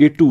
K2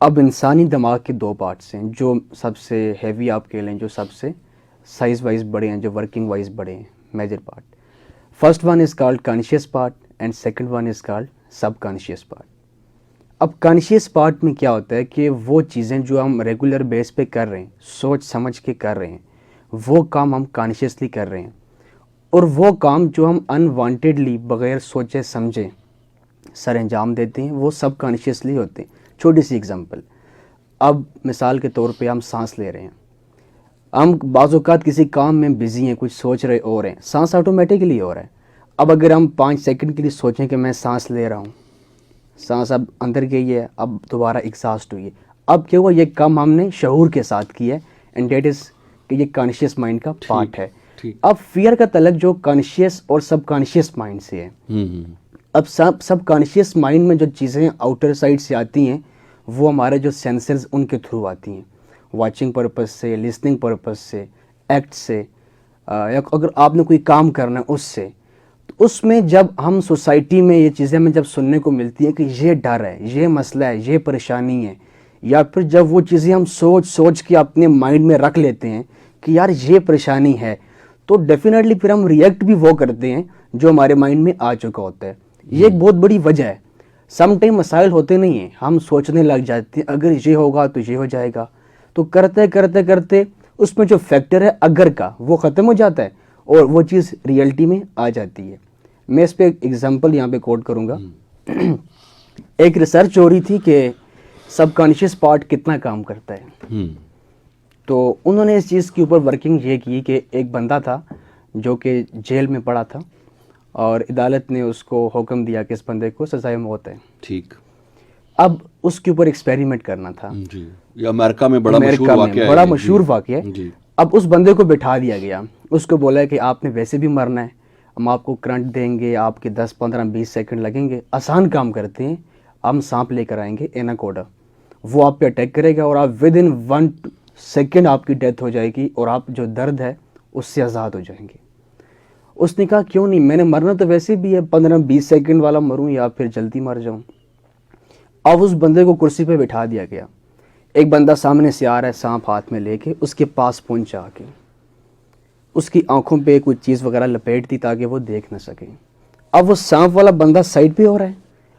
اب انسانی دماغ کے دو پارٹس ہیں جو سب سے ہیوی آپ کہہ لیں, جو سب سے سائز وائز بڑے ہیں, جو ورکنگ وائز بڑے ہیں, major part. First one is called conscious part and second one is called subconscious part. اب کانشیس پارٹ میں کیا ہوتا ہے کہ وہ چیزیں جو ہم ریگولر بیس پہ کر رہے ہیں, سوچ سمجھ کے کر رہے ہیں, وہ کام ہم کانشیسلی کر رہے ہیں, اور وہ کام جو ہم انوانٹیڈلی بغیر سوچے سمجھے سر انجام دیتے ہیں وہ سب کانشیسلی ہوتے ہیں. چھوٹی سی اگزامپل, اب مثال کے طور پہ ہم سانس لے رہے ہیں, ہم بعض اوقات کسی کام میں بزی ہیں, کچھ سوچ رہے ہو رہے ہیں, سانس آٹومیٹکلی ہو رہا ہے. اب اگر ہم 5 سیکنڈ کے لیے سوچیں کہ میں سانس لے رہا ہوں, سانس اب اندر گئی ہے, اب دوبارہ ایگزاسٹ ہوئی ہے, اب کیا ہوا, یہ کام ہم نے شعور کے ساتھ کیا ہے, اینڈ دیٹ از کہ یہ کانشیس مائنڈ کا پارٹ ہے. اب فیئر کا تعلق جو کانشیس اور سب کانشیس مائنڈ سے ہے. اب سب کانشیس مائنڈ میں جو چیزیں آؤٹر سائڈ سے آتی ہیں وہ ہمارے جو سینسرز ان کے تھرو آتی ہیں, واچنگ پرپز سے, لسننگ پرپز سے, ایکٹ سے, یا اگر آپ نے کوئی کام کرنا ہے اس سے. تو اس میں جب ہم سوسائٹی میں یہ چیزیں ہمیں جب سننے کو ملتی ہیں کہ یہ ڈر ہے, یہ مسئلہ ہے, یہ پریشانی ہے, یا پھر جب وہ چیزیں ہم سوچ کے اپنے مائنڈ میں رکھ لیتے ہیں کہ یار یہ پریشانی ہے, تو ڈیفینیٹلی پھر ہم ریئیکٹ بھی وہ کرتے ہیں جو ہمارے مائنڈ میں آ چکا ہوتا ہے. یہ ایک بہت بڑی وجہ ہے. سم ٹائم مسائل ہوتے نہیں ہیں, ہم سوچنے لگ جاتے ہیں اگر یہ ہوگا تو یہ ہو جائے گا, تو کرتے کرتے کرتے اس میں جو فیکٹر ہے اگر کا وہ ختم ہو جاتا ہے اور وہ چیز ریئلٹی میں آ جاتی ہے. میں اس پہ ایک ایگزامپل یہاں پہ کوٹ کروں گا. ایک ریسرچ ہو رہی تھی کہ سب کانشیس پارٹ کتنا کام کرتا ہے. تو انہوں نے اس چیز کے اوپر ورکنگ یہ کی کہ ایک بندہ تھا جو کہ جیل میں پڑا تھا اور عدالت نے اس کو حکم دیا کہ اس بندے کو سزائے موت ہے. ٹھیک. اب اس کے اوپر ایکسپیریمنٹ کرنا تھا. جی, یہ امریکہ میں بڑا مشہور واقعہ ہے. جی. اب اس بندے کو بٹھا دیا گیا, اس کو بولا کہ آپ نے ویسے بھی مرنا ہے, ہم آپ کو کرنٹ دیں گے, آپ کے 10 15 20 سیکنڈ لگیں گے, آسان کام کرتے ہیں, ہم سانپ لے کر آئیں گے ایناکوڈا, وہ آپ پہ اٹیک کرے گا اور آپ ود ان 1 سیکنڈ آپ کی ڈیتھ ہو جائے گی اور آپ جو درد ہے اس سے آزاد ہو جائیں گے. اس نے کہا کیوں نہیں, میں نے مرنا تو ویسے بھی ہے, 15 20 سیکنڈ والا مروں یا پھر جلدی مر جاؤں. اب اس بندے کو کرسی پہ بٹھا دیا گیا. ایک بندہ سامنے سے آ رہا ہے سانپ ہاتھ میں لے کے, اس کے پاس پہنچا کے اس کی آنکھوں پہ کوئی چیز وغیرہ لپیٹ دی تاکہ وہ دیکھ نہ سکے. اب وہ سانپ والا بندہ سائڈ پہ ہو رہا ہے,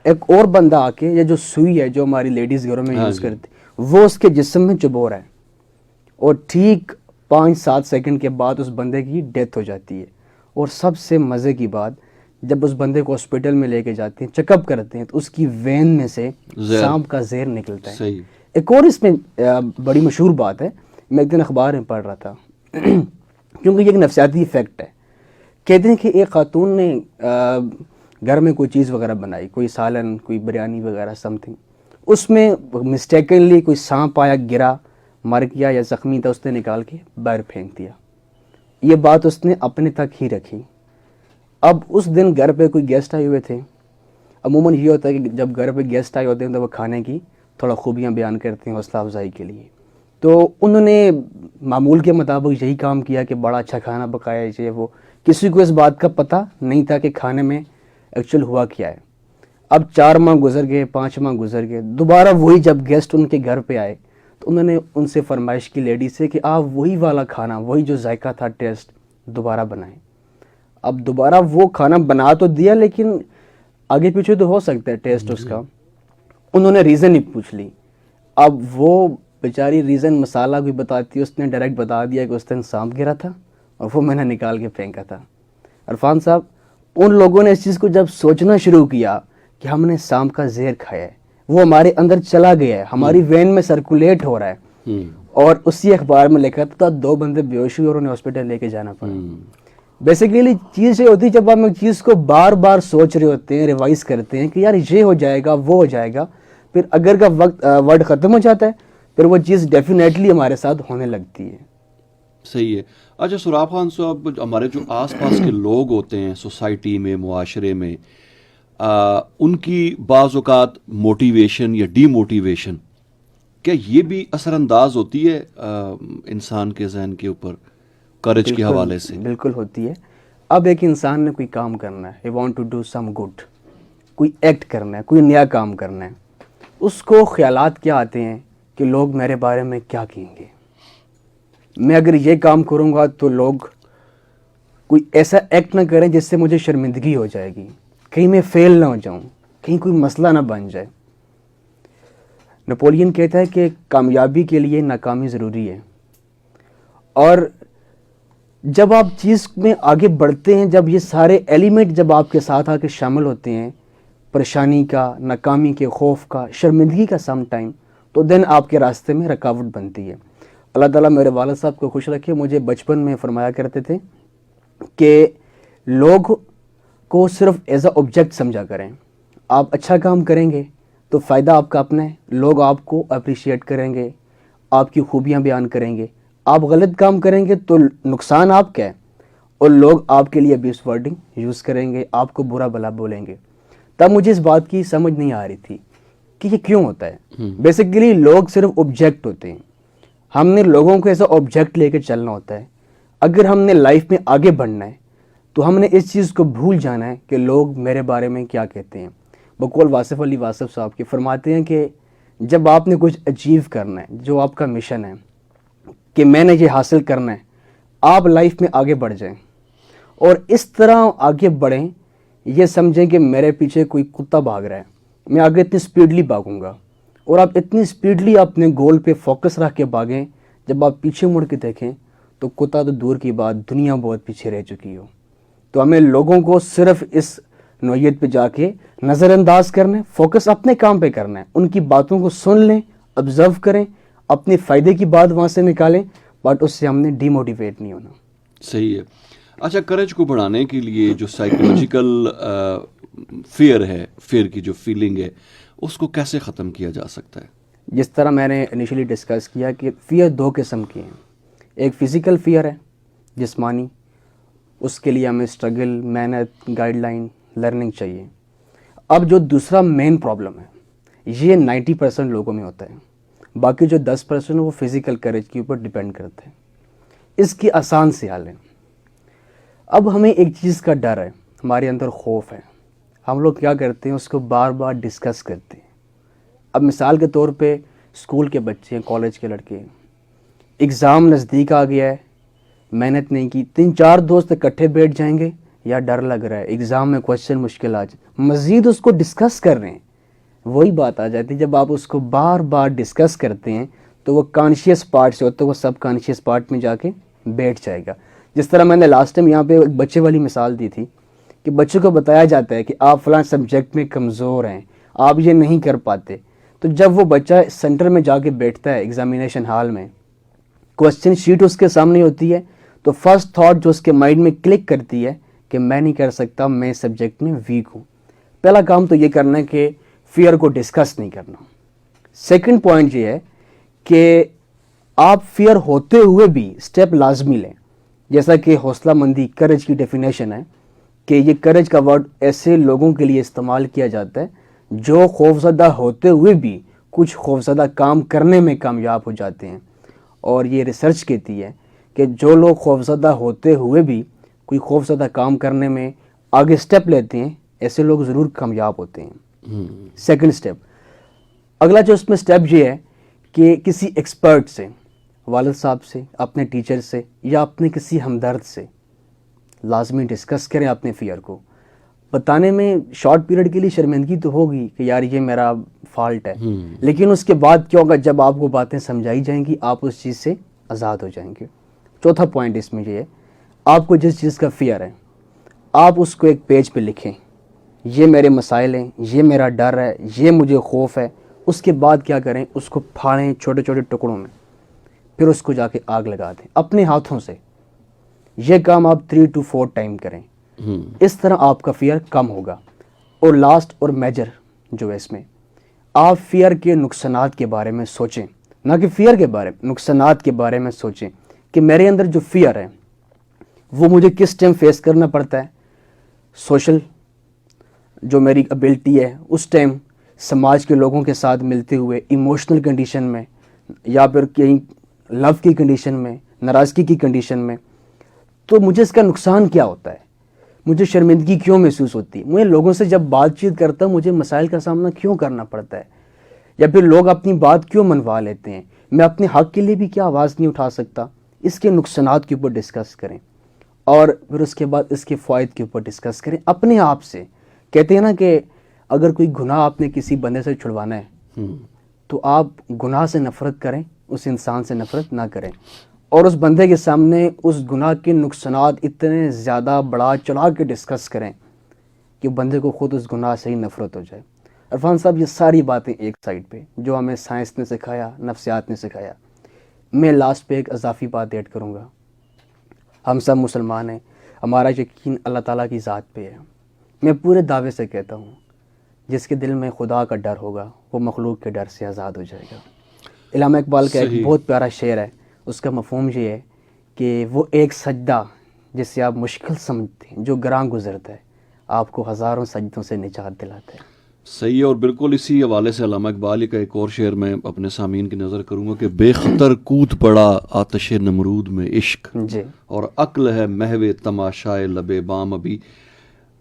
ایک اور بندہ آ کے یہ جو سوئی ہے جو ہماری لیڈیز گھروں میں یوز کرتی وہ اس کے جسم میں چبو رہا ہے, اور ٹھیک 5-7 سیکنڈ کے بعد اس بندے کی ڈیتھ ہو جاتی ہے. اور سب سے مزے کی بات, جب اس بندے کو ہاسپٹل میں لے کے جاتے ہیں, چیک اپ کرتے ہیں, تو اس کی وین میں سے سانپ کا زہر نکلتا ہے. ایک اور اس میں بڑی مشہور بات ہے, میں ایک دن اخبار میں پڑھ رہا تھا کیونکہ یہ ایک نفسیاتی ایفیکٹ ہے. کہتے ہیں کہ ایک خاتون نے گھر میں کوئی چیز وغیرہ بنائی, کوئی سالن, کوئی بریانی وغیرہ سم تھنگ, اس میں مسٹیکنلی کوئی سانپ آیا, گرا, مر گیا یا زخمی تھا, اس نے نکال کے باہر پھینک دیا. یہ بات اس نے اپنے تک ہی رکھی. اب اس دن گھر پہ کوئی گیسٹ آئے ہوئے تھے. عموماً یہ ہوتا ہے کہ جب گھر پہ گیسٹ آئے ہوتے ہیں تو وہ کھانے کی تھوڑا خوبیاں بیان کرتے ہیں حوصلہ افزائی کے لیے. تو انہوں نے معمول کے مطابق یہی کام کیا کہ بڑا اچھا کھانا پکایا یہ وہ. کسی کو اس بات کا پتہ نہیں تھا کہ کھانے میں ایکچوئل ہوا کیا ہے. اب 4 ماہ گزر گئے, 5 ماہ گزر گئے, دوبارہ وہی جب گیسٹ ان کے گھر پہ آئے تو انہوں نے ان سے فرمائش کی لیڈی سے کہ آپ وہی والا کھانا, وہی جو ذائقہ تھا, ٹیسٹ دوبارہ بنائیں. اب دوبارہ وہ کھانا بنا تو دیا لیکن آگے پیچھے تو ہو سکتا ہے ٹیسٹ اس کا. انہوں نے ریزن ہی پوچھ لی. اب وہ بیچاری ریزن مسالہ کوئی بتاتی, اس نے ڈائریکٹ بتا دیا کہ اس دن سانپ گرا تھا اور وہ میں نے نکال کے پھینکا تھا. عرفان صاحب, ان لوگوں نے اس چیز کو جب سوچنا شروع کیا کہ ہم نے سانپ کا زہر کھایا ہے, وہ ہمارے اندر چلا گیا ہے, ہماری وین میں سرکولیٹ ہو رہا ہے, اور اسی اخبار میں لکھا تھا 2 بندے بیہوش ہوئے اور انہیں ہاسپٹل لے کے جانا پڑا. بیسیکلی چیز یہ ہوتی ہے جب ہم ایک چیز کو بار بار سوچ رہے ہوتے ہیں, ریوائز کرتے ہیں کہ یار یہ ہو جائے گا, وہ ہو جائے گا, پھر اگر کا ورڈ ختم ہو جاتا ہے پھر وہ چیز ڈیفینیٹلی ہمارے ساتھ ہونے لگتی ہے. صحیح ہے. اچھا سراب خان صاحب, ہمارے جو آس پاس کے لوگ ہوتے ہیں سوسائٹی میں, معاشرے میں, ان کی بعض اوقات موٹیویشن یا ڈی موٹیویشن, کیا یہ بھی اثر انداز ہوتی ہے انسان کے ذہن کے اوپر کریج کے حوالے سے؟ بالکل ہوتی ہے. اب ایک انسان نے کوئی کام کرنا ہے, he want to do some good, کوئی ایکٹ کرنا ہے, کوئی نیا کام کرنا ہے, اس کو خیالات کیا آتے ہیں کہ لوگ میرے بارے میں کیا کہیں گے، میں اگر یہ کام کروں گا تو لوگ کوئی ایسا ایکٹ نہ کریں جس سے مجھے شرمندگی ہو جائے گی، کہیں میں فیل نہ ہو جاؤں، کہیں کوئی مسئلہ نہ بن جائے۔ نپولین کہتا ہے کہ کامیابی کے لیے ناکامی ضروری ہے، اور جب آپ چیز میں آگے بڑھتے ہیں، جب یہ سارے ایلیمنٹ جب آپ کے ساتھ آ کے شامل ہوتے ہیں، پریشانی کا، ناکامی کے، خوف کا، شرمندگی کا سم ٹائم، تو دین آپ کے راستے میں رکاوٹ بنتی ہے۔ اللہ تعالیٰ میرے والد صاحب کو خوش رکھے، مجھے بچپن میں فرمایا کرتے تھے کہ لوگ کو صرف ایز اے آبجیکٹ سمجھا کریں، آپ اچھا کام کریں گے تو فائدہ آپ کا اپنا ہے، لوگ آپ کو اپریشیٹ کریں گے، آپ کی خوبیاں بیان کریں گے۔ آپ غلط کام کریں گے تو نقصان آپ کا ہے، اور لوگ آپ کے لیے ابیوز ورڈنگ یوز کریں گے، آپ کو برا بھلا بولیں گے۔ تب مجھے اس بات کی سمجھ نہیں آ رہی تھی کہ یہ کیوں ہوتا ہے۔ بیسیکلی لوگ صرف آبجیکٹ ہوتے ہیں، ہم نے لوگوں کو ایسا آبجیکٹ لے کے چلنا ہوتا ہے۔ اگر ہم نے لائف میں آگے بڑھنا ہے تو ہم نے اس چیز کو بھول جانا ہے کہ لوگ میرے بارے میں کیا کہتے ہیں۔ بقول واصف علی واصف صاحب کے فرماتے ہیں کہ جب آپ نے کچھ اچیو کرنا ہے، جو آپ کا مشن ہے کہ میں نے یہ حاصل کرنا ہے، آپ لائف میں آگے بڑھ جائیں، اور اس طرح آگے بڑھیں یہ سمجھیں کہ میرے پیچھے کوئی کتا بھاگ رہا ہے، میں آگے اتنی سپیڈلی بھاگوں گا، اور آپ اتنی سپیڈلی اپنے گول پہ فوکس رکھ کے بھاگیں، جب آپ پیچھے مڑ کے دیکھیں تو کتا تو دور کی بات، دنیا بہت پیچھے رہ چکی ہو۔ تو ہمیں لوگوں کو صرف اس نوعیت پہ جا کے نظر انداز کرنا ہے، فوکس اپنے کام پہ کرنا ہے، ان کی باتوں کو سن لیں، آبزرو کریں، اپنے فائدے کی بات وہاں سے نکالیں، بٹ اس سے ہم نے ڈی موٹیویٹ نہیں ہونا۔ صحیح ہے۔ اچھا، کریج کو بڑھانے کے لیے جو سائیکولوجیکل فیئر ہے، فیئر کی جو فیلنگ ہے، اس کو کیسے ختم کیا جا سکتا ہے؟ جس طرح میں نے انیشلی ڈسکس کیا کہ فیئر دو قسم کی ہیں، ایک فزیکل فیئر ہے جسمانی، اس کے لیے ہمیں اسٹرگل، محنت، گائیڈ لائن، لرننگ چاہیے۔ اب جو دوسرا مین پرابلم ہے، یہ 90% لوگوں میں ہوتا ہے، باقی جو 10% وہ فزیکل کریج کے اوپر ڈیپینڈ کرتے ہیں۔ اس کی آسان سی حل ہے۔ اب ہمیں ایک چیز کا ڈر ہے، ہمارے اندر خوف ہے، ہم لوگ کیا کرتے ہیں، اس کو بار بار ڈسکس کرتے ہیں۔ اب مثال کے طور پہ اسکول کے بچے ہیں، کالج کے لڑکے ہیں، ایگزام نزدیک آ گیا ہے، محنت نہیں کی، 3-4 دوست اکٹھے بیٹھ جائیں گے، یا ڈر لگ رہا ہے ایگزام میں کوشچن مشکل آ جائے، مزید اس کو ڈسکس کر رہے ہیں۔ وہی بات آ جاتی ہے، جب آپ اس کو بار بار ڈسکس کرتے ہیں تو وہ کانشیس پارٹ سے ہوتا ہے، وہ سب کانشیس پارٹ میں جا کے بیٹھ جائے گا۔ جس طرح میں نے لاسٹ ٹائم یہاں پہ ایک بچے والی مثال دی تھی کہ بچوں کو بتایا جاتا ہے کہ آپ فلاں سبجیکٹ میں کمزور ہیں، آپ یہ نہیں کر پاتے، تو جب وہ بچہ سینٹر میں جا کے بیٹھتا ہے ایگزامینیشن ہال میں، کوشچن شیٹ اس کے سامنے ہوتی ہے، تو فرسٹ تھاٹ جو اس کے مائنڈ میں کلک کرتی ہے کہ میں نہیں کر سکتا، میں سبجیکٹ میں ویک ہوں۔ پہلا کام تو یہ کرنا ہے کہ فیئر کو ڈسکس نہیں کرنا۔ سیکنڈ پوائنٹ یہ ہے کہ آپ فیئر ہوتے ہوئے بھی سٹیپ لازمی لیں، جیسا کہ حوصلہ مندی، کریج کی ڈیفینیشن ہے کہ یہ کریج کا ورڈ ایسے لوگوں کے لیے استعمال کیا جاتا ہے جو خوفزدہ ہوتے ہوئے بھی کچھ خوفزدہ کام کرنے میں کامیاب ہو جاتے ہیں۔ اور یہ ریسرچ کہتی ہے کہ جو لوگ خوفزدہ ہوتے ہوئے بھی کوئی خوفزدہ کام کرنے میں آگے سٹیپ لیتے ہیں، ایسے لوگ ضرور کامیاب ہوتے ہیں۔ سیکنڈ سٹیپ، اگلا جو اس میں سٹیپ یہ ہے کہ کسی ایکسپرٹ سے، والد صاحب سے، اپنے ٹیچر سے، یا اپنے کسی ہمدرد سے لازمی ڈسکس کریں اپنے فیئر کو۔ بتانے میں شارٹ پیریڈ کے لیے شرمندگی تو ہوگی کہ یار یہ میرا فالٹ ہے، لیکن اس کے بعد کیا ہوگا، جب آپ کو باتیں سمجھائی جائیں گی آپ اس چیز سے آزاد ہو جائیں گے۔ چوتھا پوائنٹ اس میں یہ ہے، آپ کو جس چیز کا فیئر ہے آپ اس کو ایک پیج پہ لکھیں، یہ میرے مسائل ہیں، یہ میرا ڈر ہے، یہ مجھے خوف ہے۔ اس کے بعد کیا کریں، اس کو پھاڑیں چھوٹے چھوٹے ٹکڑوں میں، پھر اس کو جا کے آگ لگا دیں اپنے ہاتھوں سے۔ یہ کام آپ 3 to 4 ٹائم کریں، اس طرح آپ کا فیئر کم ہوگا۔ اور لاسٹ اور میجر جو ہے اس میں، آپ فیئر کے نقصانات کے بارے میں سوچیں، نہ کہ فیئر کے بارے میں، نقصانات کے بارے میں سوچیں کہ میرے اندر جو فیئر ہے وہ مجھے کس ٹائم فیس کرنا پڑتا ہے۔ سوشل جو میری ابیلٹی ہے اس ٹائم، سماج کے لوگوں کے ساتھ ملتے ہوئے، ایموشنل کنڈیشن میں، یا پھر کہیں لو کی کنڈیشن میں، ناراضگی کی کنڈیشن میں، تو مجھے اس کا نقصان کیا ہوتا ہے، مجھے شرمندگی کیوں محسوس ہوتی ہے، میں لوگوں سے جب بات چیت کرتا ہوں مجھے مسائل کا سامنا کیوں کرنا پڑتا ہے، یا پھر لوگ اپنی بات کیوں منوا لیتے ہیں, میں اپنے حق کے لیے بھی کیا آواز نہیں اٹھا سکتا. اس کے نقصانات کے اوپر ڈسکس کریں, اور پھر اس کے بعد اس کے فوائد کے اوپر ڈسکس کریں اپنے آپ سے. کہتے ہیں نا کہ اگر کوئی گناہ آپ نے کسی بندے سے چھڑوانا ہے تو آپ گناہ سے نفرت کریں, اس انسان سے نفرت نہ کریں, اور اس بندے کے سامنے اس گناہ کے نقصانات اتنے زیادہ بڑا چڑھا کے ڈسکس کریں کہ بندے کو خود اس گناہ سے ہی نفرت ہو جائے. عرفان صاحب, یہ ساری باتیں ایک سائڈ پہ جو ہمیں سائنس نے سکھایا, نفسیات نے سکھایا. میں لاسٹ پہ ایک اضافی بات ایڈ کروں گا. ہم سب مسلمان ہیں, ہمارا یقین اللہ تعالیٰ کی ذات پہ ہے. میں پورے دعوے سے کہتا ہوں جس کے دل میں خدا کا ڈر ہوگا وہ مخلوق کے ڈر سے آزاد ہو جائے گا. علامہ اقبال کا ایک بہت پیارا شعر ہے, اس کا مفہوم یہ ہے کہ وہ ایک سجدہ جسے آپ مشکل سمجھتے ہیں جو گراں گزرتا ہے آپ کو ہزاروں سجدوں سے نجات دلاتا ہے. صحیح ہے. اور بالکل اسی حوالے سے علامہ اقبال کا ایک اور شعر میں اپنے سامعین کی نظر کروں گا کہ بے خطر کود پڑا آتش نمرود میں عشق, جی, اور عقل ہے محو تماشائے لب بام ابھی.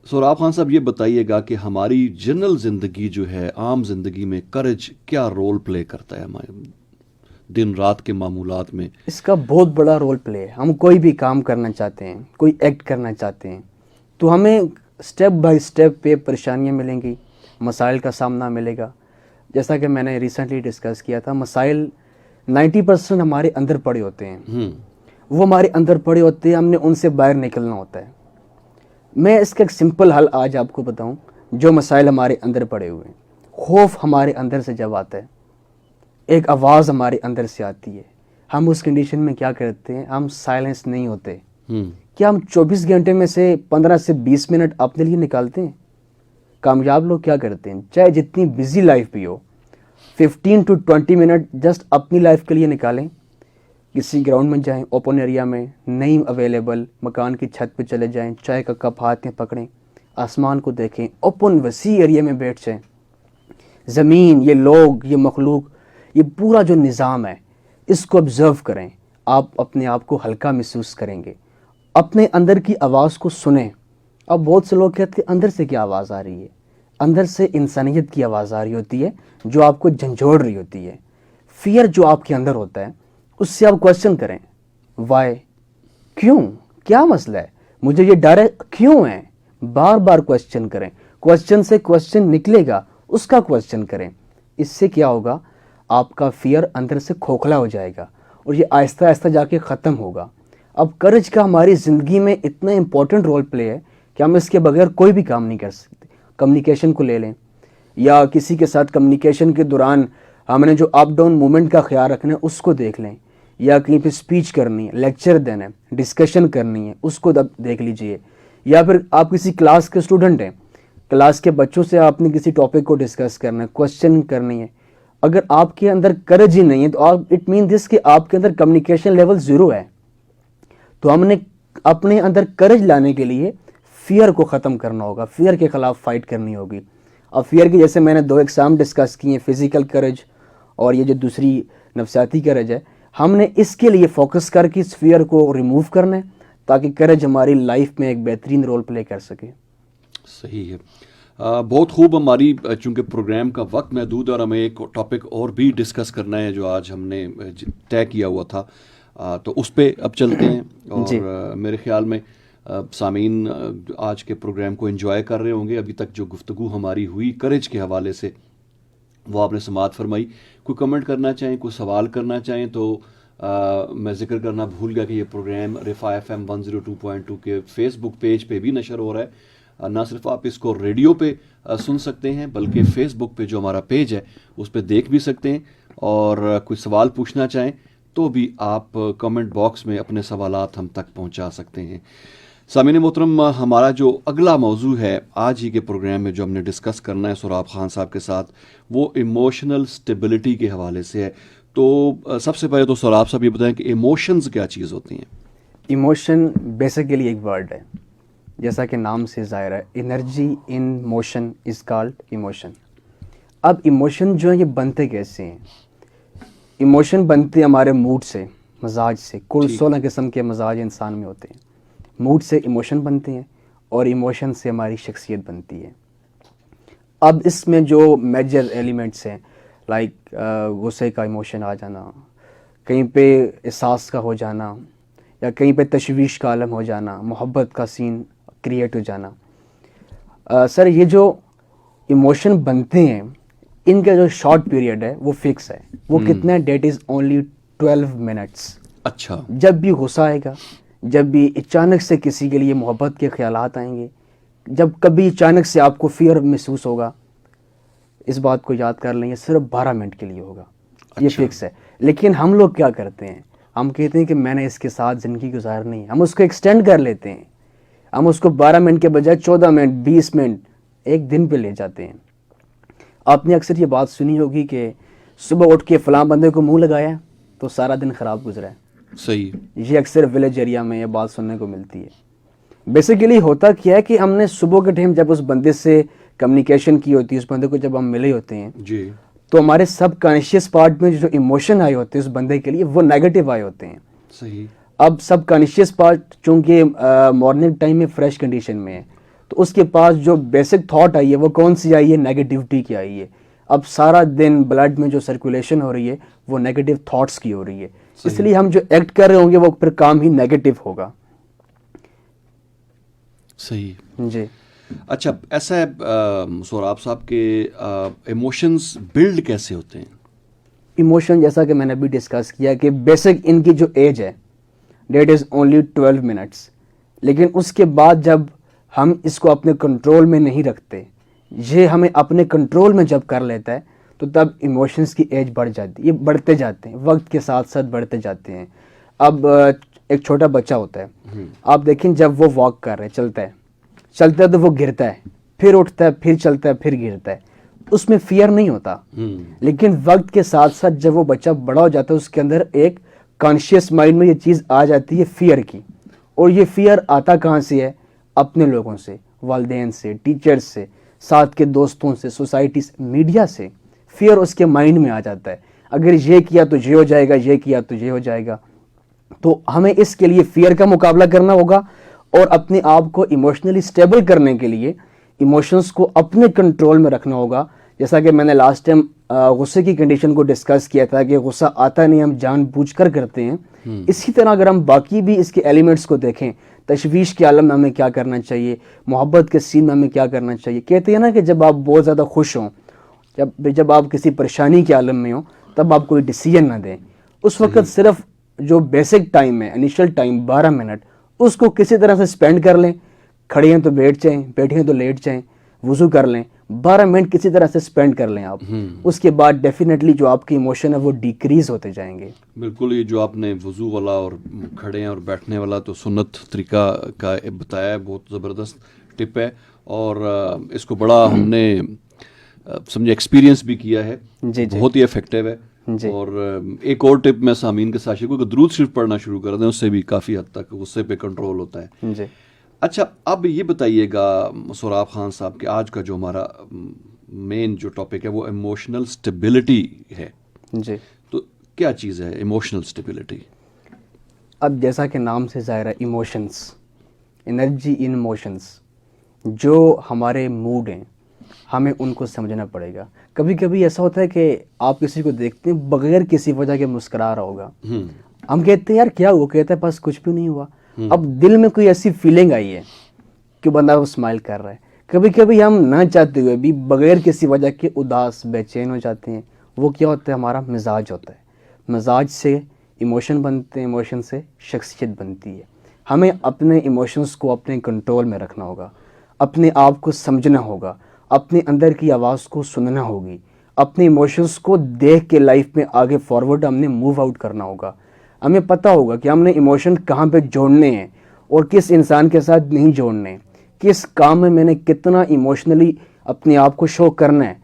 سوراب خان صاحب, یہ بتائیے گا کہ ہماری جنرل زندگی جو ہے, عام زندگی میں کرج کیا رول پلے کرتا ہے ہمارے دن رات کے معمولات میں؟ اس کا بہت بڑا رول پلے ہے. ہم کوئی بھی کام کرنا چاہتے ہیں, کوئی ایکٹ کرنا چاہتے ہیں, تو ہمیں سٹیپ بائی سٹیپ پہ پریشانیاں ملیں گی, مسائل کا سامنا ملے گا. جیسا کہ میں نے ریسنٹلی ڈسکس کیا تھا, مسائل 90% ہمارے اندر پڑے ہوتے ہیں. وہ ہمارے اندر پڑے ہوتے ہیں, ہم نے ان سے باہر نکلنا ہوتا ہے. میں اس کا ایک سمپل حل آج آپ کو بتاؤں. جو مسائل ہمارے اندر پڑے ہوئے ہیں, خوف ہمارے اندر سے جب آتا ہے, ایک آواز ہمارے اندر سے آتی ہے, ہم اس کنڈیشن میں کیا کرتے ہیں, ہم سائلنس نہیں ہوتے. کیا ہم 24 گھنٹے میں سے 15 سے 20 منٹ اپنے لیے نکالتے ہیں؟ کامیاب لوگ کیا کرتے ہیں, چاہے جتنی بزی لائف بھی ہو, 15 to 20 منٹ جسٹ اپنی لائف کے لیے نکالیں. کسی گراؤنڈ میں جائیں, اوپن ایریا میں, نہیں اویلیبل مکان کی چھت پہ چلے جائیں, چائے کا کپ ہاتھ میں پکڑیں, آسمان کو دیکھیں, اوپن وسیع ایریا میں بیٹھ جائیں. زمین, یہ لوگ, یہ مخلوق, یہ پورا جو نظام ہے اس کو آبزرو کریں. آپ اپنے آپ کو ہلکا محسوس کریں گے. اپنے اندر کی آواز کو سنیں. اب بہت سے لوگ کہتے ہیں اندر سے کیا آواز آ رہی ہے, اندر سے انسانیت کی آواز آ رہی ہوتی ہے جو آپ کو جھنجھوڑ رہی ہوتی ہے. فیئر جو آپ کے اندر ہوتا ہے اس سے آپ کوشچن کریں, وائی, کیوں, کیا مسئلہ ہے, مجھے یہ ڈر ہے, کیوں ہے, بار بار کوشچن کریں. کوشچن سے کوشچن نکلے گا, اس کا کوشچن کریں. اس سے کیا ہوگا, آپ کا فیئر اندر سے کھوکھلا ہو جائے گا اور یہ آہستہ آہستہ جا کے ختم ہوگا. اب کرج کا ہماری زندگی میں اتنا امپورٹنٹ رول پلے ہے کہ ہم اس کے بغیر کوئی بھی کام نہیں کر سکتے. کمیونیکیشن کو لے لیں, یا کسی کے ساتھ کمیونیکیشن کے دوران ہم نے جو اپ ڈاؤن مومنٹ کا خیال رکھنا ہے اس کو دیکھ لیں, یا کہیں پہ اسپیچ کرنی ہے, لیکچر دینا ہے, ڈسکشن کرنی ہے, اس کو دیکھ لیجئے. یا پھر آپ کسی کلاس کے اسٹوڈنٹ ہیں, کلاس کے بچوں سے آپ نے کسی ٹاپک کو ڈسکس کرنا ہے, کوشچن کرنی ہے. اگر آپ کے اندر کرج ہی نہیں ہے تو اٹ مین دس کہ آپ کے اندر کمیونیکیشن لیول 0 ہے. تو ہم نے اپنے اندر کرج لانے کے لیے فیئر کو ختم کرنا ہوگا, فیئر کے خلاف فائٹ کرنی ہوگی. اب فیئر کی جیسے میں نے 2 اقسام ڈسکس کی ہیں, فزیکل کرج اور یہ جو دوسری نفسیاتی کرج ہے, ہم نے اس کے لیے فوکس کر کے اس فیئر کو ریموو کرنا ہے تاکہ کرج ہماری لائف میں ایک بہترین رول پلے کر سکے. صحیح ہے. بہت خوب. ہماری چونکہ پروگرام کا وقت محدود ہے اور ہمیں ایک ٹاپک اور بھی ڈسکس کرنا ہے جو آج ہم نے طے کیا ہوا تھا, تو اس پہ اب چلتے ہیں. اور میرے خیال میں سامعین آج کے پروگرام کو انجوائے کر رہے ہوں گے. ابھی تک جو گفتگو ہماری ہوئی کرج کے حوالے سے وہ آپ نے سماعت فرمائی. کوئی کمنٹ کرنا چاہیں, کوئی سوال کرنا چاہیں تو میں ذکر کرنا بھول گیا کہ یہ پروگرام رفا FM 102.2 کے فیس بک پیج پہ بھی نشر ہو رہا ہے. نہ صرف آپ اس کو ریڈیو پہ سن سکتے ہیں بلکہ فیس بک پہ جو ہمارا پیج ہے اس پہ دیکھ بھی سکتے ہیں. اور کوئی سوال پوچھنا چاہیں تو بھی آپ کمنٹ باکس میں اپنے سوالات ہم تک پہنچا سکتے ہیں. سامعین محترم, ہمارا جو اگلا موضوع ہے آج ہی کے پروگرام میں جو ہم نے ڈسکس کرنا ہے سوراب خان صاحب کے ساتھ, وہ ایموشنل سٹیبلٹی کے حوالے سے ہے. تو سب سے پہلے تو سوراب صاحب یہ بتائیں کہ ایموشنز کیا چیز ہوتی ہیں؟ ایموشن بیسیکلی ایک ورڈ ہے, جیسا کہ نام سے ظاہر ہے, energy in motion is called emotion. اب ایموشن جو ہیں یہ بنتے کیسے ہیں؟ ایموشن بنتے ہمارے موڈ سے, مزاج سے. کل 16 قسم کے مزاج انسان میں ہوتے ہیں. موڈ سے ایموشن بنتے ہیں اور ایموشن سے ہماری شخصیت بنتی ہے. اب اس میں جو میجر ایلیمنٹس ہیں, لائک غصے کا ایموشن آ جانا، کہیں پہ احساس کا ہو جانا، یا کہیں پہ تشویش کا عالم ہو جانا، محبت کا سین کریٹ ہو جانا. سر یہ جو ایموشن بنتے ہیں ان کا جو شارٹ پیریڈ ہے وہ فکس ہے. وہ کتنا ہے؟ That is only 12 minutes. اچھا. جب بھی غصہ آئے گا، جب بھی اچانک سے کسی کے لیے محبت کے خیالات آئیں گے، جب کبھی اچانک سے آپ کو فیئر محسوس ہوگا، اس بات کو یاد کر لیں، یہ صرف 12 منٹ کے لیے ہوگا. یہ فکس ہے. لیکن ہم لوگ کیا کرتے ہیں؟ ہم کہتے ہیں کہ میں نے اس کے ساتھ زندگی گزارنی ہے. ہم اس کو ایکسٹینڈ کر لیتے ہیں. ہم اس کو 12 منٹ کے بجائے 14 منٹ، 20 منٹ، ایک دن پہ لے جاتے ہیں. آپ نے اکثر یہ بات سنی ہوگی کہ صبح اٹھ کے فلاں بندے کو منہ لگایا تو سارا دن خراب گزرا ہے. صحیح. یہ اکثر ولیج ایریا میں یہ بات سننے کو ملتی ہے. بیسیکلی ہوتا کیا ہے کہ ہم نے صبح کے ٹائم جب اس بندے سے کمیونیکیشن کی ہوتی ہے، اس بندے کو جب ہم ملے ہوتے ہیں، جی، تو ہمارے سب کانشیس پارٹ میں جو ایموشن آئے ہوتے ہیں اس بندے کے لیے وہ نیگیٹو آئے ہوتے ہیں. صحیح. اب سب کانشیس پارٹ چونکہ مارننگ ٹائم میں فریش کنڈیشن میں ہے، تو اس کے پاس جو بیسک تھاٹ آئی ہے وہ کون سی آئی ہے؟ نیگیٹیوٹی کی آئی ہے. اب سارا دن بلڈ میں جو سرکولیشن ہو رہی ہے وہ نیگیٹو تھاٹس کی ہو رہی ہے. اس لیے ہم جو ایکٹ کر رہے ہوں گے وہ پھر کام ہی نیگیٹو ہوگا. صحیح. جی. اچھا، ایسا ہے سوراب صاحب کے ایموشنز بلڈ کیسے ہوتے ہیں؟ ایموشن جیسا کہ میں نے ابھی ڈسکس کیا کہ بیسک ان کی جو ایج ہے ڈیٹ از اونلی 12 منٹس. لیکن اس کے بعد جب ہم اس کو اپنے کنٹرول میں نہیں رکھتے، یہ ہمیں اپنے کنٹرول میں جب کر لیتا ہے تو تب ایموشنز کی ایج بڑھ جاتی ہے. یہ بڑھتے جاتے ہیں، وقت کے ساتھ ساتھ بڑھتے جاتے ہیں. اب ایک چھوٹا بچہ ہوتا ہے، آپ دیکھیں جب وہ واک کر رہا ہے، چلتا ہے تو وہ گرتا ہے، پھر اٹھتا ہے، پھر چلتا ہے، پھر گرتا ہے. اس میں فیئر نہیں ہوتا. لیکن وقت کے ساتھ ساتھ جب وہ بچہ بڑا ہو جاتا ہے اس کے اندر ایک کانشیس مائنڈ میں یہ چیز آ جاتی ہے فیئر کی. اور یہ فیئر آتا کہاں سے ہے؟ اپنے لوگوں سے، والدین سے، ٹیچرز سے، ساتھ کے دوستوں سے، سوسائٹی سے، میڈیا سے. فیئر اس کے مائنڈ میں آ جاتا ہے. اگر یہ کیا تو یہ ہو جائے گا، یہ کیا تو یہ ہو جائے گا. تو ہمیں اس کے لیے فیئر کا مقابلہ کرنا ہوگا اور اپنے آپ کو ایموشنلی اسٹیبل کرنے کے لیے ایموشنز کو اپنے کنٹرول میں رکھنا ہوگا. جیسا کہ میں نے لاسٹ ٹائم غصے کی کنڈیشن کو ڈسکس کیا تھا کہ غصہ آتا نہیں، ہم جان بوجھ کر کرتے ہیں. اسی طرح اگر ہم باقی بھی اس کے ایلیمنٹس کو دیکھیں، تشویش کے عالم میں ہمیں کیا کرنا چاہیے، محبت کے سین میں ہمیں کیا کرنا چاہیے. کہتے ہیں نا کہ جب آپ بہت زیادہ خوش ہوں، جب آپ کسی پریشانی کے عالم میں ہوں، تب آپ کوئی ڈیسیجن نہ دیں. اس وقت صرف جو بیسک ٹائم ہے، انیشل ٹائم 12 منٹ، اس کو کسی طرح سے سپینڈ کر لیں. کھڑے ہیں تو بیٹھ جائیں، بیٹھے ہیں تو لیٹ جائیں، وضو کر لیں. 12 منٹ کسی طرح سے سپینڈ کر لیں آپ. اس کے بعد ڈیفینیٹلی جو آپ کی ایموشن ہے وہ ڈیکریز ہوتے جائیں گے. بالکل. یہ جو آپ نے وضو والا اور کھڑے ہیں اور بیٹھنے والا تو سنت طریقہ کا بتایا ہے، بہت زبردست ٹپ ہے. اور اس کو بڑا ہم نے سمجھے ایکسپیرینس بھی کیا ہے. جی جی. بہت ہی افیکٹو ہے. اور ایک اور ٹپ میں سامعین کے ساتھ شیئر کروں کہ درود شریف پڑھنا شروع کر دیں، اس سے بھی کافی حد تک غصے پہ کنٹرول ہوتا ہے. جی. اچھا، اب یہ بتائیے گا سوراب خان صاحب کہ آج کا جو ہمارا مین جو ٹاپک ہے وہ ایموشنل اسٹیبلٹی ہے. جی. تو کیا چیز ہے ایموشنل اسٹیبلٹی؟ اب جیسا کہ نام سے ظاہر ہے، ایموشنس، انرجی ان ایموشنس، جو ہمارے موڈ ہیں ہمیں ان کو سمجھنا پڑے گا. کبھی کبھی ایسا ہوتا ہے کہ آپ کسی کو دیکھتے ہیں بغیر کسی وجہ کے مسکرا رہا ہوگا. ہم کہتے ہیں یار کیا ہوا؟ کہتا ہے بس کچھ بھی نہیں ہوا. اب دل میں کوئی ایسی فیلنگ آئی ہے کہ بندہ وہ اسمائل کر رہا ہے. کبھی کبھی ہم نہ چاہتے ہوئے بھی بغیر کسی وجہ کے اداس، بے چین ہو جاتے ہیں. وہ کیا ہوتا ہے؟ ہمارا مزاج ہوتا ہے. مزاج سے ایموشن بنتے ہیں، ایموشن سے شخصیت بنتی ہے. ہمیں اپنے ایموشنز کو اپنے کنٹرول میں رکھنا ہوگا، اپنے آپ کو سمجھنا ہوگا، اپنے اندر کی آواز کو سننا ہوگی، اپنے ایموشنز کو دیکھ کے لائف میں آگے فارورڈ ہم نے موو آؤٹ کرنا ہوگا. ہمیں پتہ ہوگا کہ ہم نے ایموشن کہاں پہ جوڑنے ہیں اور کس انسان کے ساتھ نہیں جوڑنے، کس کام میں نے کتنا ایموشنلی اپنے آپ کو شو کرنا ہے.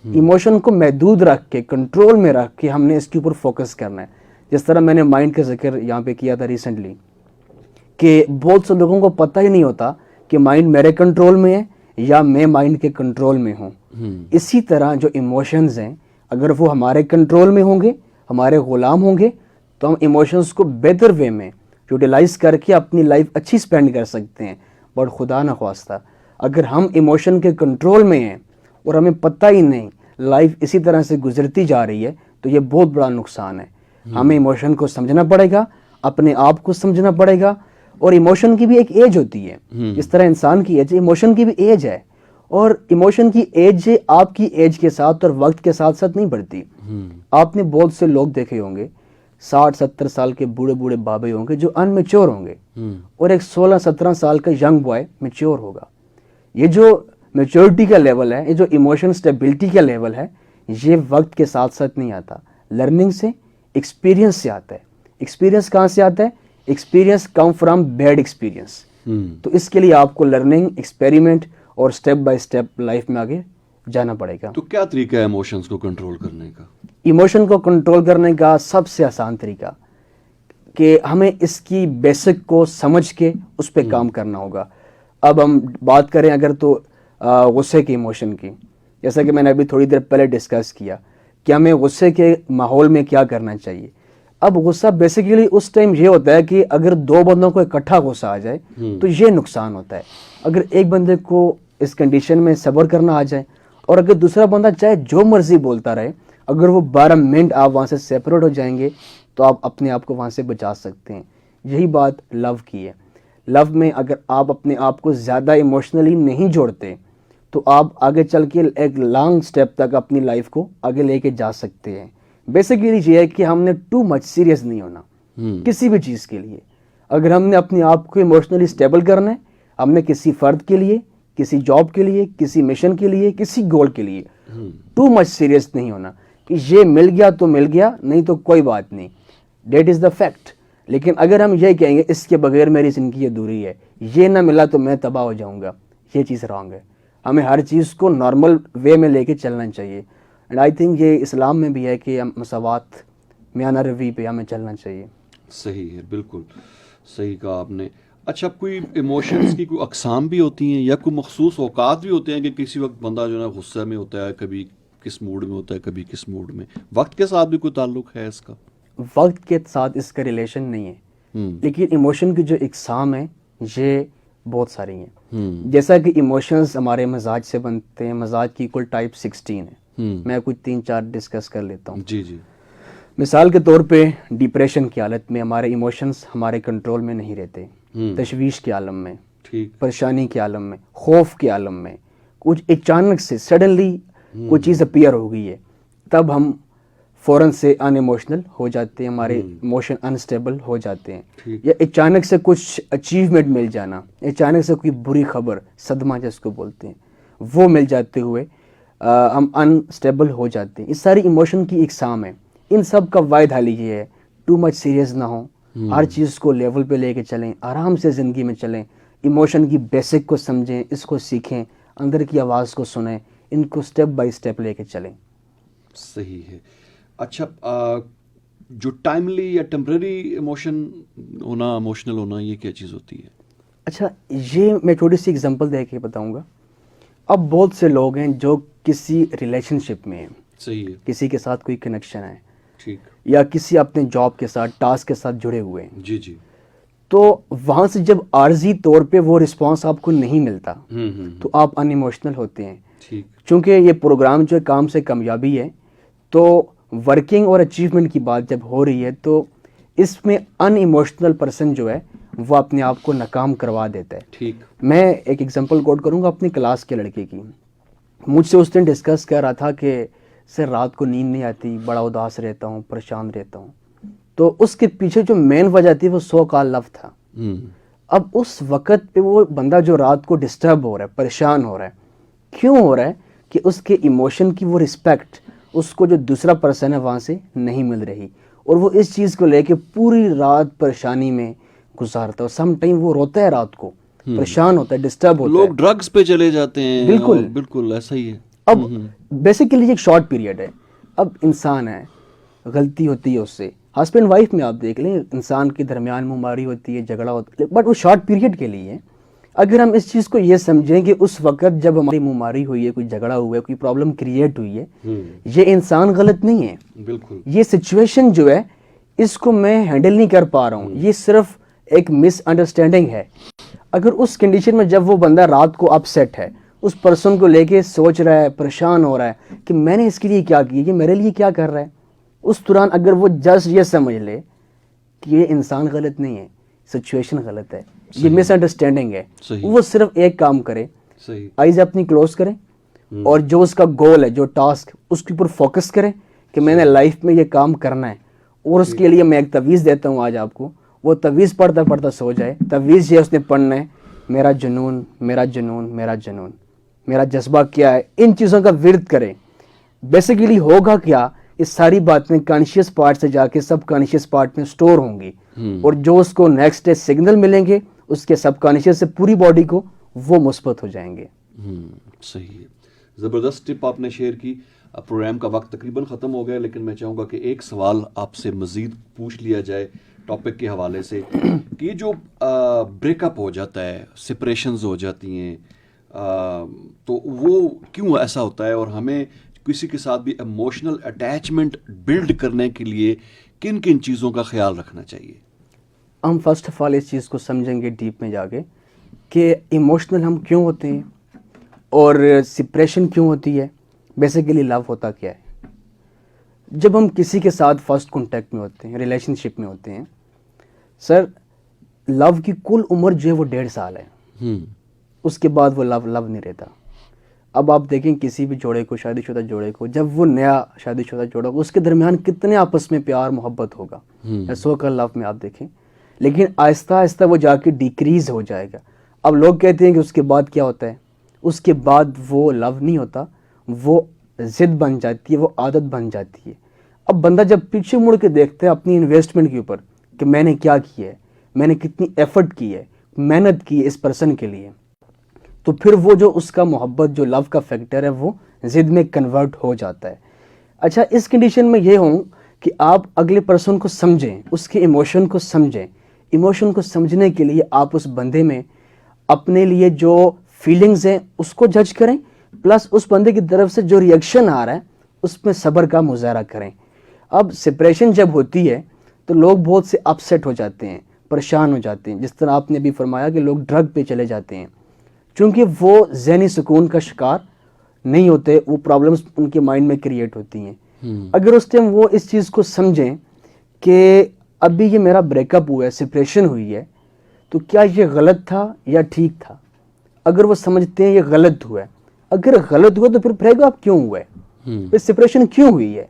ایموشن کو محدود رکھ کے، کنٹرول میں رکھ کے ہم نے اس کے اوپر فوکس کرنا ہے. جس طرح میں نے مائنڈ کا ذکر یہاں پہ کیا تھا ریسنٹلی کہ بہت سے لوگوں کو پتہ ہی نہیں ہوتا کہ مائنڈ میرے کنٹرول میں ہے یا میں مائنڈ کے کنٹرول میں ہوں. اسی طرح جو ایموشنز ہیں اگر وہ ہمارے کنٹرول میں ہوں گے، ہمارے غلام ہوں گے، تو ہم ایموشنز کو بہتر وے میں یوٹیلائز کر کے اپنی لائف اچھی سپینڈ کر سکتے ہیں. بٹ خدا نخواستہ اگر ہم ایموشن کے کنٹرول میں ہیں اور ہمیں پتہ ہی نہیں، لائف اسی طرح سے گزرتی جا رہی ہے تو یہ بہت بڑا نقصان ہے. ہمیں ایموشن کو سمجھنا پڑے گا, اپنے آپ کو سمجھنا پڑے گا, اور ایموشن کی بھی ایک ایج ہوتی ہے. اس طرح انسان کی ایج ہے, ایموشن کی بھی ایج ہے, اور ایموشن کی ایج آپ کی ایج کے ساتھ اور وقت کے ساتھ ساتھ نہیں بڑھتی. آپ نے بہت سے لوگ دیکھے ہوں گے 60-70 سال کے بوڑھے بوڑھے بابے ہوں گے جو ان میچور ہوں گے, اور ایک 16-17 سال کا ینگ بوائے میچور ہوگا. یہ جو میچورٹی کا لیول ہے, یہ جو ایموشن سٹیبلٹی کا لیول ہے, یہ وقت کے ساتھ ساتھ نہیں آتا, لرننگ سے, ایکسپیرینس سے آتا ہے. ایکسپیرینس کہاں سے آتا ہے؟ Experience come from bad experience. تو اس کے لیے آپ کو لرننگ, ایکسپیریمنٹ اور اسٹیپ بائی اسٹیپ لائف میں آگے جانا پڑے گا. تو کیا طریقہ ہے ایموشنز کو کنٹرول کرنے کا؟ ایموشن کو کنٹرول کرنے کا سب سے آسان طریقہ کہ ہمیں اس کی بیسک کو سمجھ کے اس پہ کام کرنا ہوگا. اب ہم بات کریں اگر تو غصے کے ایموشن کی, جیسا کہ میں نے ابھی تھوڑی دیر پہلے ڈسکس کیا کہ ہمیں غصے کے ماحول میں کیا کرنا چاہیے. اب غصہ بیسیکلی اس ٹائم یہ ہوتا ہے کہ اگر دو بندوں کو اکٹھا غصہ آ جائے تو یہ نقصان ہوتا ہے. اگر ایک بندے کو اس کنڈیشن میں صبر کرنا آ جائے, اور اگر دوسرا بندہ چاہے جو مرضی بولتا رہے, اگر وہ 12 منٹ آپ وہاں سے سیپریٹ ہو جائیں گے تو آپ اپنے آپ کو وہاں سے بچا سکتے ہیں. یہی بات لو کی ہے. لو میں اگر آپ اپنے آپ کو زیادہ ایموشنلی نہیں جوڑتے تو آپ آگے چل کے ایک لانگ سٹیپ تک اپنی لائف کو آگے لے کے جا سکتے ہیں. بیسیکلی یہ ہے کہ ہم نے ٹو مچ سیریس نہیں ہونا کسی بھی چیز کے لیے. اگر ہم نے اپنے آپ کو ایموشنلی اسٹیبل کرنا ہے, ہم نے کسی فرد کے لیے, کسی جاب کے لیے, کسی مشن کے لیے, کسی گول کے لیے ٹو مچ سیریس نہیں ہونا کہ یہ مل گیا تو مل گیا, نہیں تو کوئی بات نہیں, دیٹ از دا فیکٹ. لیکن اگر ہم یہ کہیں گے اس کے بغیر میری زندگی ادھوری ہے, یہ نہ ملا تو میں تباہ ہو جاؤں گا, یہ چیز رانگ ہے. ہمیں ہر چیز کو نارمل وے میں لے کے چلنا چاہیے. اینڈ آئی تھنک یہ اسلام میں بھی ہے کہ مساوات, میانہ روی پہ ہمیں چلنا چاہیے. صحیح ہے, بالکل صحیح کہا آپ نے. اچھا, کوئی ایموشنز کی کوئی اقسام بھی ہوتی ہیں یا کوئی مخصوص اوقات بھی ہوتے ہیں کہ کسی وقت بندہ جو ہے نا غصہ میں ہوتا ہے, کبھی کس موڈ میں ہوتا ہے, کبھی کس موڈ میں؟ وقت کے ساتھ بھی کوئی تعلق ہے اس کا؟ وقت کے ساتھ اس کا ریلیشن نہیں ہے, لیکن ایموشن کی جو اقسام ہیں یہ بہت ساری ہیں. جیسا کہ ایموشنز ہمارے مزاج سے بنتے ہیں, مزاج کی کل ٹائپ 16 ہے. میں کچھ 3-4 ڈسکس کر لیتا ہوں. جی جی. مثال کے طور پہ ڈپریشن کی حالت میں ہمارے ایموشنز ہمارے کنٹرول میں نہیں رہتے. تشویش کے عالم میں, پریشانی کے عالم میں, خوف کے عالم میں, کچھ اچانک سے سڈنلی کوئی چیز اپیئر ہو گئی ہے, تب ہم فوراً سے ان ایموشنل ہو جاتے ہیں, ہمارے ایموشن انسٹیبل ہو جاتے ہیں. یا اچانک سے کچھ اچیومنٹ مل جانا, اچانک سے کوئی بری خبر, صدمہ جس کو بولتے ہیں, وہ مل جاتے ہوئے ہم انسٹیبل ہو جاتے ہیں. اس ساری ایموشن کی اقسام ہے. ان سب کا واحد حل یہ ہے ٹو مچ سیریس نہ ہوں, ہر چیز کو لیول پہ لے کے چلیں, آرام سے زندگی میں چلیں, ایموشن کی بیسک کو سمجھیں, اس کو سیکھیں, اندر کی آواز کو سنیں, ان کو سٹیپ بائی سٹیپ لے کے چلیں. صحیح ہے. اچھا, جو ٹائملی یا ٹیمپرری ایموشنل ہونا, یہ کیا چیز ہوتی ہے؟ اچھا, یہ میں چھوٹی سی اگزامپل دے کے بتاؤں گا. اب بہت سے لوگ ہیں جو کسی ریلیشن شپ میں ہیں, صحیح ہے, کسی کے ساتھ کوئی کنیکشن ہے, ٹھیک, یا کسی اپنے جاب کے ساتھ, ٹاسک کے ساتھ جڑے ہوئے ہیں. جی جی. تو وہاں سے جب عارضی طور پہ وہ رسپانس آپ کو نہیں ملتا تو آپ ان ایموشنل ہوتے ہیں. ٹھیک. چونکہ یہ پروگرام جو کام سے کامیابی ہے, تو ورکنگ اور اچیومنٹ کی بات جب ہو رہی ہے تو اس میں ان ایموشنل پرسن جو ہے وہ اپنے آپ کو ناکام کروا دیتا ہے. ٹھیک. میں ایک ایگزامپل کوٹ کروں گا اپنی کلاس کے لڑکے کی. مجھ سے اس دن ڈسکس کر رہا تھا کہ سر رات کو نیند نہیں آتی, بڑا اداس رہتا ہوں, پریشان رہتا ہوں. تو اس کے پیچھے جو مین وجہ تھی وہ سو کال لو تھا. اب اس وقت پہ وہ بندہ جو رات کو ڈسٹرب ہو رہا ہے, پریشان ہو رہا ہے, کیوں ہو رہا ہے کہ اس کے ایموشن کی وہ رسپیکٹ اس کو جو دوسرا پرسن ہے وہاں سے نہیں مل رہی, اور وہ اس چیز کو لے کے پوری رات پریشانی میں گزارتا ہے. سم ٹائم وہ روتا ہے رات کو, پریشان ہوتا ہے, ڈسٹرب ہوتا ہے. لوگ ڈرگز پہ چلے جاتے ہیں. بالکل بالکل ایسا ہی ہے. اب بیسیکلی ایک شارٹ پیریڈ ہے. اب انسان ہے, غلطی ہوتی ہے اس سے. ہسبینڈ وائف میں آپ دیکھ لیں, انسان کے درمیان منماری ہوتی ہے, جھگڑا ہوتا ہے, بٹ وہ شارٹ پیریڈ کے لیے ہے. اگر ہم اس چیز کو یہ سمجھیں کہ اس وقت جب ہماری منماری ہوئی ہے, کوئی جھگڑا ہوا ہے, کوئی پرابلم کریٹ ہوئی ہے, یہ انسان غلط نہیں ہے. بالکل. یہ سچویشن جو ہے اس کو میں ہینڈل نہیں کر پا رہا ہوں, یہ صرف ایک مس انڈرسٹینڈنگ ہے. اگر اس کنڈیشن میں جب وہ بندہ رات کو اپ سیٹ ہے, اس پرسن کو لے کے سوچ رہا ہے, پریشان ہو رہا ہے کہ میں نے اس کے لیے کیا کیا, یہ میرے لیے کیا کر رہا ہے. اس دوران اگر وہ جسٹ یہ سمجھ لے کہ یہ انسان غلط نہیں ہے, سچویشن غلط ہے, یہ مس انڈرسٹینڈنگ ہے, وہ صرف ایک کام کرے, آئیز اپنی کلوز کریں اور جو اس کا گول ہے, جو ٹاسک, اس کے اوپر فوکس کریں کہ میں نے لائف میں یہ کام کرنا ہے. اور اس کے لیے میں ایک تعویذ دیتا ہوں آج آپ کو, وہ تعویذ پڑھتا پڑھتا سو جائے. تعویذ یہ اس نے پڑھنا ہے, میرا جنون میرا جنون میرا جنون, میرا جذبہ کیا ہے, ان چیزوں کا ورد کریں. بیسیکلی ہوگا کیا, یہ ساری باتیں کانشیس پارٹ سے جا کے سب کانشیس پارٹ میں سٹور ہوں گی, اور جو اس کو نیکسٹ ڈے سگنل ملیں گے اس کے سب کانشیس سے پوری باڈی کو, وہ مثبت ہو جائیں گے. صحیح ہے, زبردست ٹپ آپ نے شیئر کی. پروگرام کا وقت تقریباً ختم ہو گیا, لیکن میں چاہوں گا کہ ایک سوال آپ سے مزید پوچھ لیا جائے ٹاپک کے حوالے سے کہ یہ جو بریک اپ ہو جاتا ہے, سپریشنز ہو جاتی ہیں, تو وہ کیوں ایسا ہوتا ہے, اور ہمیں کسی کے ساتھ بھی ایموشنل اٹیچمنٹ بلڈ کرنے کے لیے کن کن چیزوں کا خیال رکھنا چاہیے؟ ہم فرسٹ آف آل اس چیز کو سمجھیں گے ڈیپ میں جا کے کہ ایموشنل ہم کیوں ہوتے ہیں اور سپریشن کیوں ہوتی ہے. بیسیکلی لو ہوتا کیا ہے؟ جب ہم کسی کے ساتھ فرسٹ کانٹیکٹ میں ہوتے ہیں, ریلیشن شپ میں ہوتے ہیں, سر لو کی کل عمر جو ہے وہ 1.5 سال ہے. اس کے بعد وہ لو نہیں رہتا. اب آپ دیکھیں کسی بھی جوڑے کو, شادی شدہ جوڑے کو, جب وہ نیا شادی شدہ جوڑا ہوگا اس کے درمیان کتنے آپس میں پیار محبت ہوگا, سو کا لو میں آپ دیکھیں, لیکن آہستہ آہستہ وہ جا کے ڈیکریز ہو جائے گا. اب لوگ کہتے ہیں کہ اس کے بعد کیا ہوتا ہے, اس کے بعد وہ لو نہیں ہوتا, وہ ضد بن جاتی ہے, وہ عادت بن جاتی ہے. اب بندہ جب پیچھے مڑ کے دیکھتا ہے اپنی انویسٹمنٹ کے اوپر کہ میں نے کیا کیا ہے, میں نے کتنی ایفرٹ کی ہے, محنت کی ہے اس پرسن کے لیے, تو پھر وہ جو اس کا محبت, جو لو کا فیکٹر ہے, وہ ضد میں کنورٹ ہو جاتا ہے. اچھا, اس کنڈیشن میں یہ ہوں کہ آپ اگلے پرسن کو سمجھیں, اس کے ایموشن کو سمجھیں. ایموشن کو سمجھنے کے لیے آپ اس بندے میں اپنے لیے جو فیلنگز ہیں اس کو جج کریں, پلس اس بندے کی طرف سے جو ریئیکشن آ رہا ہے اس میں صبر کا مظاہرہ کریں. اب سپریشن جب ہوتی ہے تو لوگ بہت سے اپسیٹ ہو جاتے ہیں, پریشان ہو جاتے ہیں, جس طرح آپ نے ابھی فرمایا کہ لوگ ڈرگ پہ چلے جاتے ہیں, چونکہ وہ ذہنی سکون کا شکار نہیں ہوتے, وہ پرابلمس ان کے مائنڈ میں کریٹ ہوتی ہیں. اگر اس ٹائم وہ اس چیز کو سمجھیں کہ ابھی یہ میرا بریک اپ ہوا ہے, سپریشن ہوئی ہے, تو کیا یہ غلط تھا یا ٹھیک تھا. اگر وہ سمجھتے ہیں یہ غلط ہوا ہے, اگر غلط ہوا تو پھر بریک اپ کیوں ہوا ہے, پھر سپریشن کیوں ہوئی ہے,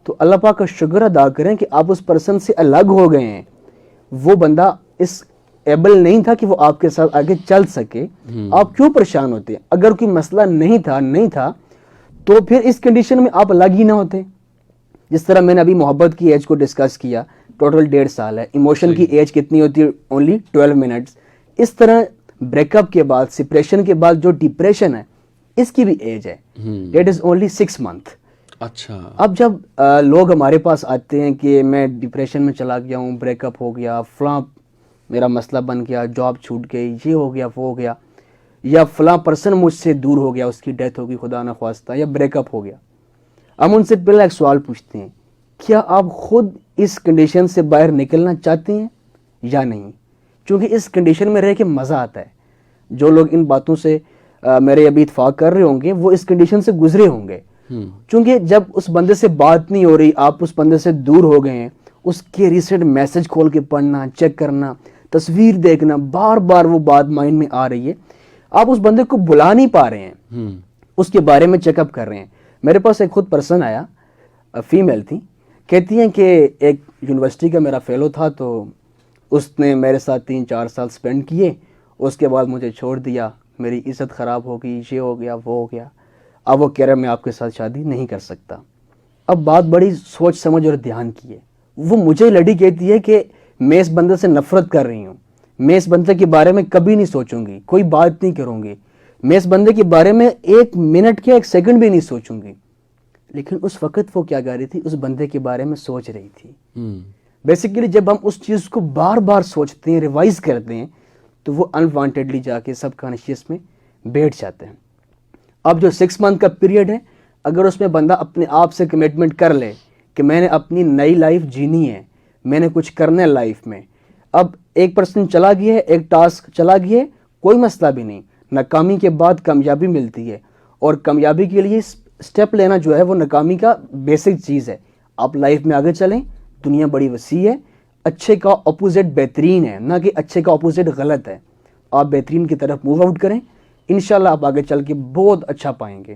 تو اللہ پاک کا شکر ادا کریں کہ آپ اس پرسن سے الگ ہو گئے ہیں. وہ بندہ اس ایبل نہیں تھا کہ وہ آپ کے ساتھ آگے چل سکے, آپ کیوں پریشان ہوتے ہیں. اگر کوئی مسئلہ نہیں تھا تو پھر اس کنڈیشن میں آپ الگ ہی نہ ہوتے. جس طرح میں نے ابھی محبت کی ایج کو ڈسکس کیا, ٹوٹل 1.5 سال ہے, ایموشن کی ایج کتنی ہوتی ہے, اونلی 12 منٹس. اس طرح بریک اپ کے بعد, سپریشن کے بعد جو ڈپریشن ہے اس کی بھی ایج ہے, دیٹ از اونلی 6 منتھ. اچھا, اب جب لوگ ہمارے پاس آتے ہیں کہ میں ڈپریشن میں چلا گیا ہوں, بریک اپ ہو گیا, فلاں میرا مسئلہ بن گیا, جاب چھوٹ گئی, یہ ہو گیا, وہ ہو گیا, یا فلاں پرسن مجھ سے دور ہو گیا, اس کی ڈیتھ ہو گئی خدا نہ خواستہ, یا بریک اپ ہو گیا, ہم ان سے پہلا ایک سوال پوچھتے ہیں, کیا آپ خود اس کنڈیشن سے باہر نکلنا چاہتے ہیں یا نہیں. چونکہ اس کنڈیشن میں رہ کے مزہ آتا ہے. جو لوگ ان باتوں سے میرے ابھی اتفاق کر رہے ہوں گے وہ اس کنڈیشن سے گزرے ہوں گے. چونکہ جب اس بندے سے بات نہیں ہو رہی, آپ اس بندے سے دور ہو گئے ہیں, اس کے ریسنٹ میسج کھول کے پڑھنا, چیک کرنا, تصویر دیکھنا, بار بار وہ بات مائنڈ میں آ رہی ہے, آپ اس بندے کو بلا نہیں پا رہے ہیں, اس کے بارے میں چیک اپ کر رہے ہیں. میرے پاس ایک خود پرسن آیا, فیمیل تھی, کہتی ہیں کہ ایک یونیورسٹی کا میرا فیلو تھا, تو اس نے میرے ساتھ 3-4 سال سپینڈ کیے, اس کے بعد مجھے چھوڑ دیا, میری عزت خراب ہو گئی, یہ ہو گیا, وہ ہو گیا. اب وہ کہہ رہا میں آپ کے ساتھ شادی نہیں کر سکتا. اب بات بڑی سوچ سمجھ اور دھیان کی ہے. وہ مجھے لڑی کہتی ہے کہ میں اس بندے سے نفرت کر رہی ہوں, میں اس بندے کے بارے میں کبھی نہیں سوچوں گی, کوئی بات نہیں کروں گی, میں اس بندے کے بارے میں 1 منٹ کیا 1 سیکنڈ بھی نہیں سوچوں گی. لیکن اس وقت وہ کیا کر رہی تھی, اس بندے کے بارے میں سوچ رہی تھی. بیسیکلی جب ہم اس چیز کو بار بار سوچتے ہیں, ریوائز کرتے ہیں, تو وہ انوانٹیڈلی جا کے سب کانشیس میں بیٹھ جاتے ہیں. اب جو 6 منتھ کا پیریڈ ہے, اگر اس میں بندہ اپنے آپ سے کمٹمنٹ کر لے کہ میں نے اپنی نئی لائف جینی ہے, میں نے کچھ کرنا ہے لائف میں. اب ایک پرسن چلا گیا ہے, ایک ٹاسک چلا گیا ہے, کوئی مسئلہ بھی نہیں, ناکامی کے بعد کامیابی ملتی ہے، اور کامیابی کے لیے سٹیپ لینا جو ہے وہ ناکامی کا بیسک چیز ہے. آپ لائف میں آگے چلیں، دنیا بڑی وسیع ہے، اچھے کا اپوزٹ بہترین ہے، نہ کہ اچھے کا اپوزٹ غلط ہے. آپ بہترین کی طرف موو آؤٹ کریں، انشاءاللہ آپ آگے چل کے بہت اچھا پائیں گے.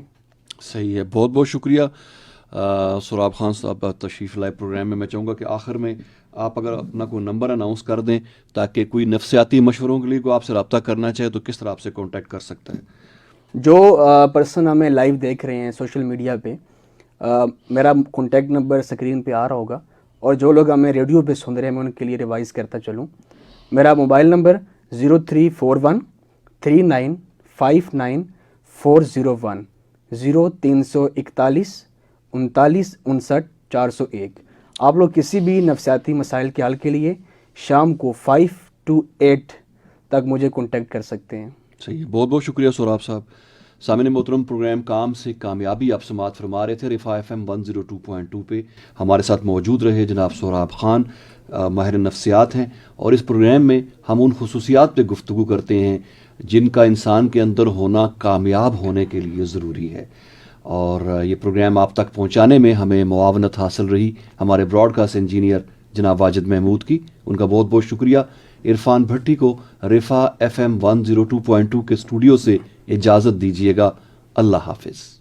صحیح ہے، بہت بہت شکریہ سراب خان صاحب تشریف لائے پروگرام میں. میں چاہوں گا کہ آخر میں آپ اگر اپنا کوئی نمبر اناؤنس کر دیں تاکہ کوئی نفسیاتی مشوروں کے لیے کوئی آپ سے رابطہ کرنا چاہے تو کس طرح آپ سے کانٹیکٹ کر سکتا ہے؟ جو پرسن ہمیں لائیو دیکھ رہے ہیں سوشل میڈیا پہ، میرا کانٹیکٹ نمبر اسکرین پہ آ رہا ہوگا، اور جو لوگ ہمیں ریڈیو پہ سن رہے ہیں میں ان کے لیے ریوائز کرتا چلوں. میرا موبائل نمبر 0341 3959 401 0341 39 59 401. آپ لوگ کسی بھی نفسیاتی مسائل کے حل کے لیے شام کو 5 to 8 تک مجھے کانٹیکٹ کر سکتے ہیں. صحیح ہے، بہت بہت شکریہ سراب صاحب. سامعین محترم، پروگرام کام سے کامیابی آپ سماعت فرما رہے تھے رفا FM 102.2 پہ. ہمارے ساتھ موجود رہے جناب سراب خان، ماہر نفسیات ہیں، اور اس پروگرام میں ہم ان خصوصیات پہ گفتگو کرتے ہیں جن کا انسان کے اندر ہونا کامیاب ہونے کے لیے ضروری ہے. اور یہ پروگرام آپ تک پہنچانے میں ہمیں معاونت حاصل رہی ہمارے براڈ کاسٹ انجینئر جناب واجد محمود کی. ان کا بہت بہت شکریہ. عرفان بھٹی کو رفا FM 102.2 کے اسٹوڈیو سے اجازت دیجیے گا. اللہ حافظ.